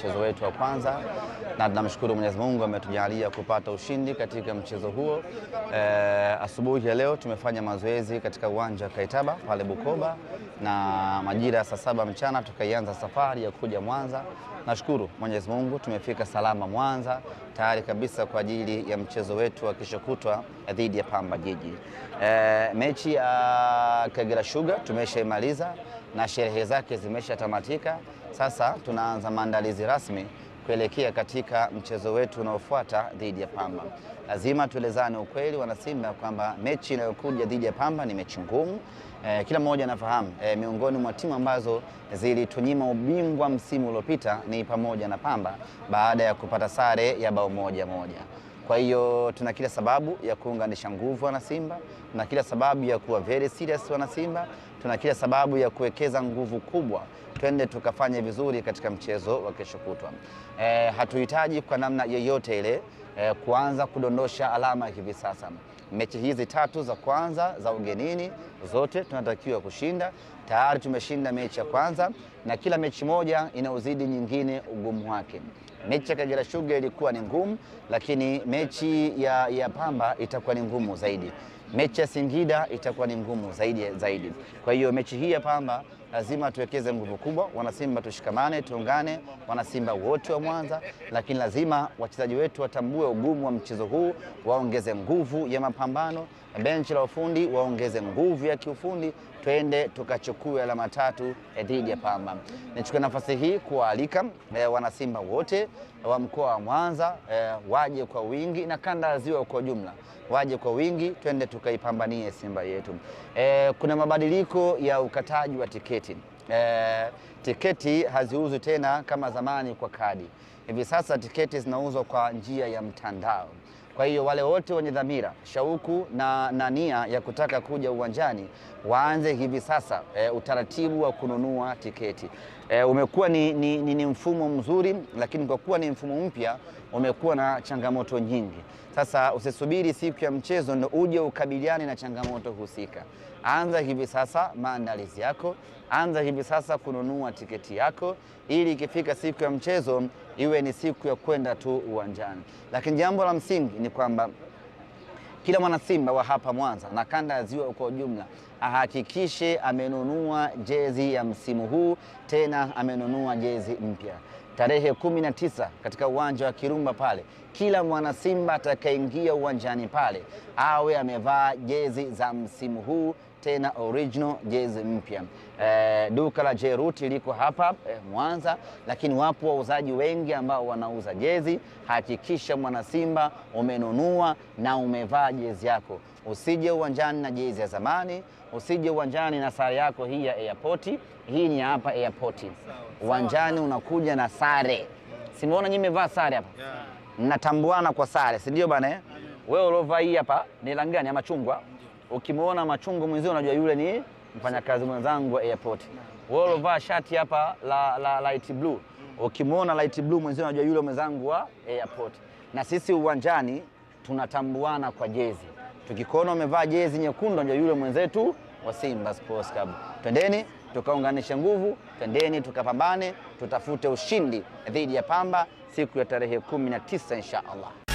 mchezo wetu wa kwanza, na tunamshukuru Mwenyezi Mungu ametujalia kupata ushindi katika mchezo huo. Asubuhi ya leo tumefanya mazoezi katika uwanja wa Kaitaba pale Bukoba, na majira ya saa 7 mchana tukaianza safari ya kuja Mwanza. Nashukuru Mwenyezi Mungu tumefika salama Mwanza, tayari kabisa kwa ajili ya mchezo wetu wa kesho kutwa dhidi ya Pamba Jiji. Mechi ya Kagera Sugar tumeshaimaliza na sherehe zake zimeshatamatika. Sasa tunaanza maandalizi rasmi kuelekea katika mchezo wetu unaofuata dhidi ya Pamba. Lazima tuelezane ukweli wana Simba kwamba mechi inayokuja dhidi ya Pamba ni mechi ngumu. Kila mmoja anafahamu miongoni mwa timu ambazo zilitunyima ubingwa msimu uliopita ni pamoja na Pamba baada ya kupata sare ya bao 1-1. Kwa hiyo tuna kila sababu ya kuunganisha nguvu wana Simba, tuna kila sababu ya kuwa very serious wana Simba, tuna kila sababu ya kuwekeza nguvu kubwa twende tukafanye vizuri katika mchezo wa kesho kutwa. Hatuhitaji kwa namna yoyote ile kuanza kudondosha alama hivi sasa. Mechi hizi 3 za kwanza za ugenini zote tunatakiwa kushinda. Tayari tumeshinda mechi ya kwanza na kila mechi moja inauzidi nyingine ugumu wake. Mechi ya Kagera Sugar ilikuwa ni ngumu, lakini mechi ya Pamba itakuwa ni ngumu zaidi. Mechi ya Singida itakuwa ni ngumu zaidi. Kwa hiyo mechi hii ya Pamba lazima tuwekeze nguvu kubwa. Wana Simba tushikamane, tuungane, wana Simba wote wa Mwanza, lakini lazima wachezaji wetu watambue ugumu wa mchezo huu, waongeze nguvu ya mapambano, benchi la ufundi waongeze nguvu ya kiufundi, twende tukachukue alama 3 dhidi ya Pamba. Nichukue nafasi hii kualika wana Simba wote wa mkoa wa Mwanza waje kwa wingi na kanda ya Ziwa kwa jumla waje kwa wingi, twende tukaipambanie Simba yetu. Kuna mabadiliko ya ukataji wa tiketi. Tiketi haziuzwi tena kama zamani kwa kadi. Hivi sasa tiketi zinauzwa kwa njia ya mtandao. Kwa hiyo wale wote wenye dhamira, shauku na nia ya kutaka kuja uwanjani waanze hivi sasa utaratibu wa kununua tiketi. Umekuwa ni mfumo mzuri, lakini kwa kuwa ni mfumo mpya umekuwa na changamoto nyingi. Sasa usisubiri siku ya mchezo ndio uje ukabiliane na changamoto husika. Anza hivi sasa maandalizi yako, anza hivi sasa kununua tiketi yako, ili ikifika siku ya mchezo iwe ni siku ya kwenda tu uwanjani. Lakini jambo la msingi ni kwamba kila mwana Simba wa hapa Mwanza na kanda ya Ziwa kwa ujumla ahakikishe amenunua jezi ya msimu huu, tena amenunua jezi mpya. Tarehe 19 katika uwanja wa Kirumba pale, kila mwana Simba atakayeingia uwanjani pale awe amevaa jezi za msimu huu, tena original jezi mpya. Duka la Jeruti liko hapa Mwanza, lakini wapo wauzaji wengi ambao wanauza jezi. Hakikisha mwana Simba umenunua na umevaa jezi yako. Usije uwanjani na jezi ya zamani, usije uwanjani na sare yako hii ya airport. Hii ni hapa airport. Uwanjani unakuja na sare. Simuona nyinyi mmevaa sare hapa? Mnatambuana kwa sare, si ndio bana? Wewe ulovaa hii hapa ni rangi gani? Ya machungwa. Ukimuona machungwa mwenzio unajua yule ni mfanyakazi mwenzangu wa airport. Wewe ulovaa shati hapa la light blue. Ukimuona light blue mwenzio unajua yule mwenzangu wa airport. Na sisi uwanjani tunatambuana kwa jezi. Tukikuona umevaa jezi nyekundu unajua yule mwenzetu wa Simba Sports Club. Twendeni tukaunganisha nguvu, twendeni tukapambane, tutafute ushindi dhidi ya Pamba siku ya tarehe 19 insha Allah.